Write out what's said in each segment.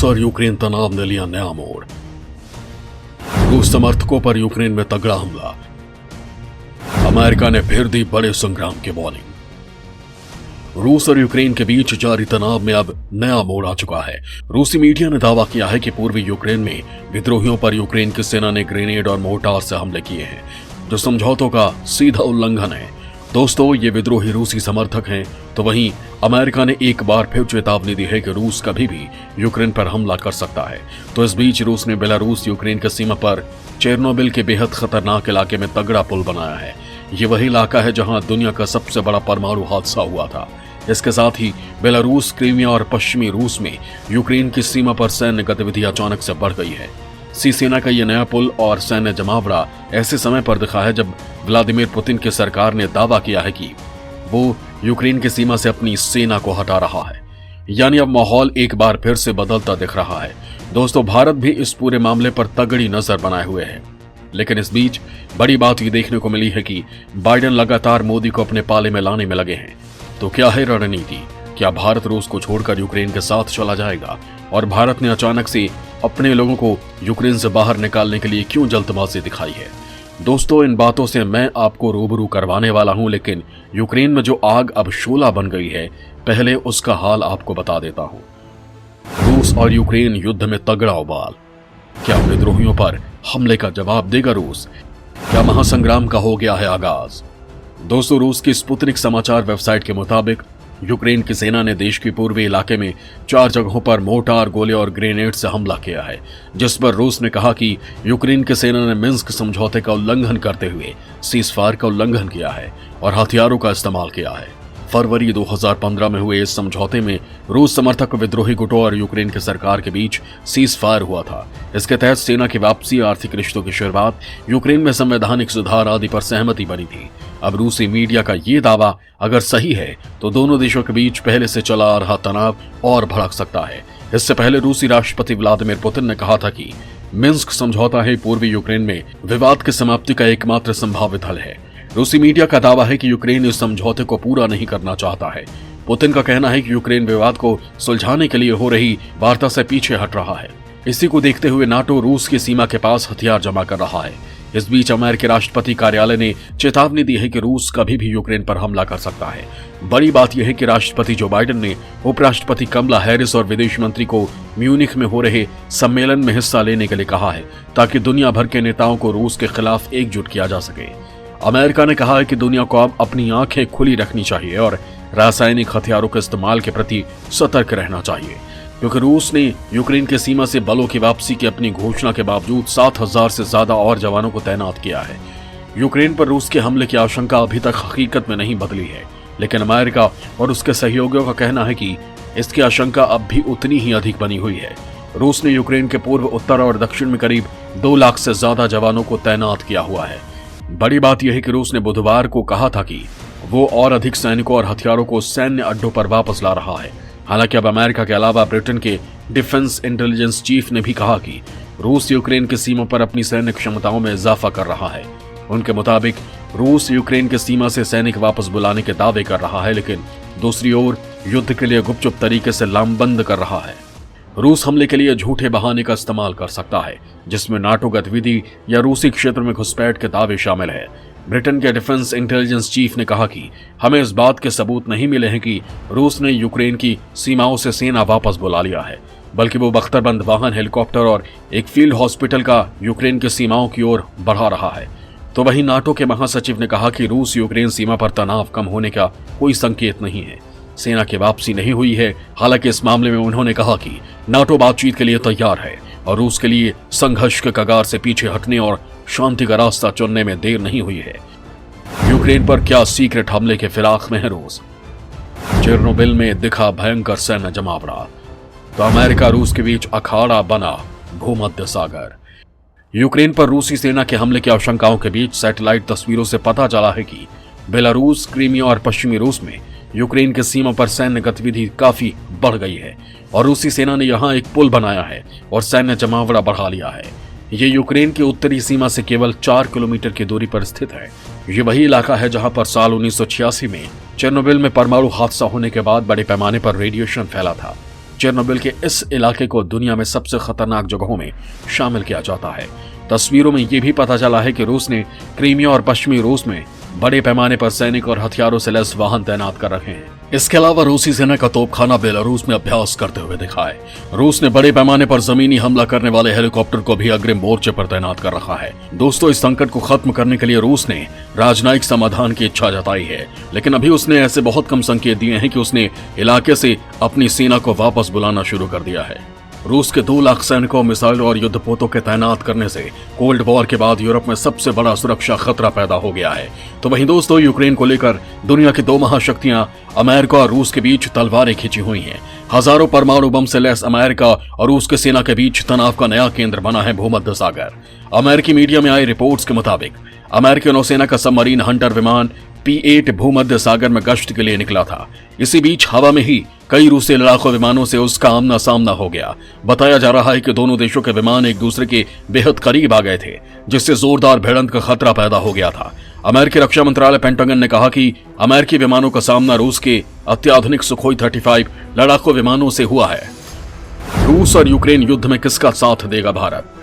और यूक्रेन तनाव ने लिया नया मोड़। रूस समर्थकों पर यूक्रेन में तगड़ा हमला। अमेरिका ने फिर दी बड़े संग्राम की वार्निंग। रूस और यूक्रेन के बीच जारी तनाव में अब नया मोड़ आ चुका है। रूसी मीडिया ने दावा किया है कि पूर्वी यूक्रेन में विद्रोहियों पर यूक्रेन की सेना ने ग्रेनेड और मोर्टार से हमले किए हैं, जो समझौतों का सीधा उल्लंघन है। दोस्तों, ये विद्रोही रूसी समर्थक हैं, तो वहीं अमेरिका ने एक बार फिर चेतावनी दी है कि रूस कभी भी यूक्रेन पर हमला कर सकता है। तो इस बीच रूस ने बेलारूस यूक्रेन की सीमा पर चेरनोबिल के बेहद खतरनाक इलाके में तगड़ा पुल बनाया है। ये वही इलाका है जहां दुनिया का सबसे बड़ा परमाणु हादसा हुआ था। इसके साथ ही बेलारूस, क्रीमिया और पश्चिमी रूस में यूक्रेन की सीमा पर सैन्य गतिविधि अचानक से बढ़ गई है। सेना का यह नया पुल और सैन्य जमावड़ा ऐसे समय पर दिखा है जब व्लादिमीर पुतिन की सरकार ने दावा किया है कि वो यूक्रेन की सीमा से अपनी सेना को हटा रहा है। यानी अब माहौल एक बार फिर से बदलता दिख रहा है। दोस्तों, भारत भी इस पूरे मामले पर तगड़ी नजर बनाए हुए है। लेकिन इस बीच बड़ी बात ये देखने को मिली है कि बाइडेन लगातार मोदी को अपने पाले में लाने में लगे हैं। तो क्या है रणनीति? क्या भारत रूस को छोड़कर यूक्रेन के साथ चला जाएगा? और भारत ने अचानक से अपने लोगों को यूक्रेन से बाहर निकालने के लिए क्यों जल्दबाजी दिखाई है? दोस्तों, इन बातों से मैं आपको रूबरू करवाने वाला हूं, लेकिन यूक्रेन में जो आग अब शोला बन गई है, पहले उसका हाल आपको बता देता हूं। रूस और यूक्रेन युद्ध में तगड़ा उबाल। क्या विद्रोहियों पर हमले का जवाब देगा रूस? क्या महासंग्राम का हो गया है आगाज? दोस्तों, रूस की स्पुतनिक समाचार वेबसाइट के मुताबिक यूक्रेन की सेना ने देश के पूर्वी इलाके में 4 जगहों पर मोर्टार, गोले और ग्रेनेड से हमला किया है, जिस पर रूस ने कहा कि यूक्रेन की सेना ने मिन्स्क समझौते का उल्लंघन करते हुए सीजफायर का उल्लंघन किया है और हथियारों का इस्तेमाल किया है। फरवरी 2015 में हुए इस समझौते में रूस समर्थक विद्रोही गुटों और यूक्रेन की सरकार के बीच सीजफायर हुआ था। इसके तहत सेना की वापसी, आर्थिक रिश्तों की शुरुआत, यूक्रेन में संवैधानिक सुधार आदि पर सहमति बनी थी। अब रूसी मीडिया का ये दावा अगर सही है तो दोनों देशों के बीच पहले से चला आ रहा तनाव और भड़क सकता है। इससे पहले रूसी राष्ट्रपति व्लादिमीर पुतिन ने कहा था कि मिन्स्क समझौता ही पूर्वी यूक्रेन में विवाद की समाप्ति का एकमात्र संभावित हल है। रूसी मीडिया का दावा है कि यूक्रेन इस समझौते को पूरा नहीं करना चाहता है। पुतिन का कहना है कि यूक्रेन विवाद को सुलझाने के लिए हो रही वार्ता से पीछे हट रहा है। इसी को देखते हुए नाटो रूस की सीमा के पास हथियार जमा कर रहा है। इस बीच अमेरिकी राष्ट्रपति कार्यालय ने चेतावनी दी है कि रूस कभी भी यूक्रेन पर हमला कर सकता है। बड़ी बात यह है कि राष्ट्रपति जो बाइडेन ने उपराष्ट्रपति कमला हैरिस और विदेश मंत्री को म्यूनिख में हो रहे सम्मेलन में हिस्सा लेने के लिए कहा है, ताकि दुनिया भर के नेताओं को रूस के खिलाफ एकजुट किया जा सके। अमेरिका ने कहा है कि दुनिया को अब अपनी आंखें खुली रखनी चाहिए और रासायनिक हथियारों के इस्तेमाल के प्रति सतर्क रहना चाहिए, क्योंकि रूस ने यूक्रेन की सीमा से बलों की वापसी की अपनी घोषणा के बावजूद 7,000 से ज्यादा और जवानों को तैनात किया है। यूक्रेन पर रूस के हमले की आशंका अभी तक हकीकत में नहीं बदली है, लेकिन अमेरिका और उसके सहयोगियों का कहना है कि इसकी आशंका अब भी उतनी ही अधिक बनी हुई है। रूस ने यूक्रेन के पूर्व, उत्तर और दक्षिण में करीब 2 लाख से ज्यादा जवानों को तैनात किया हुआ है। बड़ी बात यह है कि रूस ने बुधवार को कहा था कि वो और अधिक सैनिकों और हथियारों को सैन्य अड्डों पर वापस ला रहा है। हालांकि अब अमेरिका के अलावा ब्रिटेन के डिफेंस इंटेलिजेंस चीफ ने भी कहा कि रूस यूक्रेन की सीमा पर अपनी सैन्य क्षमताओं में इजाफा कर रहा है। उनके मुताबिक रूस यूक्रेन की सीमा से सैनिक वापस बुलाने के दावे कर रहा है, लेकिन दूसरी ओर युद्ध के लिए गुपचुप तरीके से लामबंद कर रहा है। रूस हमले के लिए झूठे बहाने का इस्तेमाल कर सकता है, जिसमें नाटो गतिविधि या रूसी क्षेत्र में घुसपैठ के दावे शामिल है। ब्रिटेन के डिफेंस इंटेलिजेंस चीफ ने कहा कि हमें इस बात के सबूत नहीं मिले हैं कि रूस ने यूक्रेन की सीमाओं से सेना वापस बुला लिया है, बल्कि वो बख्तरबंद वाहन, हेलीकॉप्टर और एक फील्ड हॉस्पिटल का यूक्रेन की सीमाओं की ओर बढ़ा रहा है। तो वहीं नाटो के महासचिव ने कहा कि रूस यूक्रेन सीमा पर तनाव कम होने का कोई संकेत नहीं है। सेना की वापसी नहीं हुई है। हालांकि इस मामले में उन्होंने कहा कि नाटो बातचीत के लिए तैयार है और रूस के लिए संघर्ष के कगार से पीछे हटने और शांति का रास्ता चुनने में देर नहीं हुई है। यूक्रेन पर क्या सीक्रेट हमले के फिराक में है रूस? चेरनोबिल में दिखा भयंकर सैन्य जमावड़ा। तो अमेरिका रूस के बीच अखाड़ा बना भूमध्य सागर। यूक्रेन पर रूसी सेना के हमले की आशंकाओं के बीच सैटेलाइट तस्वीरों से पता चला है कि बेलारूस, क्रीमिया और पश्चिमी रूस में यूक्रेन की सीमा पर सैन्य गतिविधि काफी बढ़ गई है और रूसी सेना ने यहां एक पुल बनाया है और सैन्य जमावड़ा बढ़ा लिया है। ये यूक्रेन की उत्तरी सीमा से केवल 4 किलोमीटर की दूरी पर स्थित है। ये वही इलाका है जहां पर साल 1986 में चेरनोबिल में परमाणु हादसा होने के बाद बड़े पैमाने पर रेडिएशन फैला था। चेरनोबिल के इस इलाके को दुनिया में सबसे खतरनाक जगहों में शामिल किया जाता है। तस्वीरों में यह भी पता चला है कि रूस ने क्रीमिया और पश्चिमी रूस में बड़े पैमाने पर सैनिक और हथियारों से लैस वाहन तैनात कर रखे हैं। इसके अलावा रूसी सेना का तोपखाना बेलारूस में अभ्यास करते हुए दिखा है। रूस ने बड़े पैमाने पर जमीनी हमला करने वाले हेलीकॉप्टर को भी अग्रिम मोर्चे पर तैनात कर रखा है। दोस्तों, इस संकट को खत्म करने के लिए रूस ने राजनयिक समाधान की इच्छा जताई है, लेकिन अभी उसने ऐसे बहुत कम संकेत दिए हैं कि उसने इलाके से अपनी सेना को वापस बुलाना शुरू कर दिया है। रूस के 2 लाख सैनिकों, मिसाइल और युद्धपोतों के तैनात करने से कोल्ड वॉर के बाद यूरोप में सबसे बड़ा सुरक्षा खतरा पैदा हो गया है। तो वहीं दोस्तों, यूक्रेन को लेकर दुनिया की 2 महाशक्तियां अमेरिका और रूस के बीच तलवारें खिंची हुई हैं। हजारों परमाणु बम से लैस अमेरिका और रूस की सेना के बीच तनाव का नया केंद्र बना है भूमध्य सागर। अमेरिकी मीडिया में आई रिपोर्ट्स के मुताबिक अमेरिकी नौसेना का सबमरीन हंटर विमान P-8 भूमध्य सागर में गश्त के लिए निकला था। इसी बीच हवा में ही कई रूसी लड़ाकू विमानों से उसका आमना सामना हो गया। बताया जा रहा है कि दोनों देशों के विमान एक दूसरे के बेहद करीब आ गए थे, जिससे जोरदार भिड़ंत का खतरा पैदा हो गया था। अमेरिकी रक्षा मंत्रालय पेंटागन ने कहा कि अमेरिकी विमानों का सामना रूस के अत्याधुनिक सुखोई 35 लड़ाकू विमानों से हुआ है। रूस और यूक्रेन युद्ध में किसका साथ देगा भारत?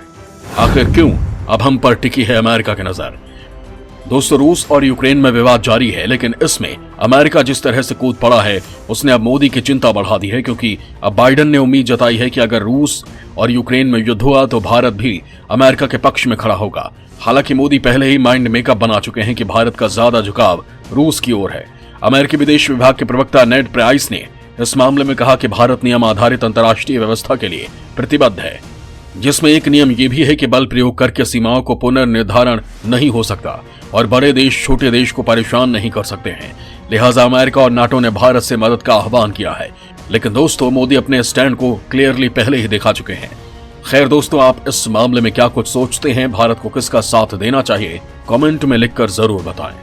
आखिर क्यों अब हम पर टिकी है अमेरिका की नजर? दोस्तों, रूस और यूक्रेन में विवाद जारी है, लेकिन इसमें अमेरिका जिस तरह से कूद पड़ा है उसने अब मोदी की चिंता बढ़ा दी है, क्योंकि अब बाइडेन ने उम्मीद जताई है कि अगर रूस और यूक्रेन में युद्ध हुआ तो भारत भी अमेरिका के पक्ष में खड़ा होगा। हालांकि मोदी पहले ही माइंड मेकअप बना चुके हैं कि भारत का ज्यादा झुकाव रूस की ओर है। अमेरिकी विदेश विभाग के प्रवक्ता नेड प्राइस ने इस मामले में कहा कि भारत नियम आधारित अंतर्राष्ट्रीय व्यवस्था के लिए प्रतिबद्ध है, जिसमें एक नियम यह भी है कि बल प्रयोग करके सीमाओं को पुनर्निर्धारण नहीं हो सकता और बड़े देश छोटे देश को परेशान नहीं कर सकते हैं। लिहाजा अमेरिका और नाटो ने भारत से मदद का आह्वान किया है। लेकिन दोस्तों, मोदी अपने स्टैंड को क्लियरली पहले ही दिखा चुके हैं। खैर दोस्तों, आप इस मामले में क्या कुछ सोचते हैं? भारत को किसका साथ देना चाहिए? कमेंट में लिखकर जरूर बताएं।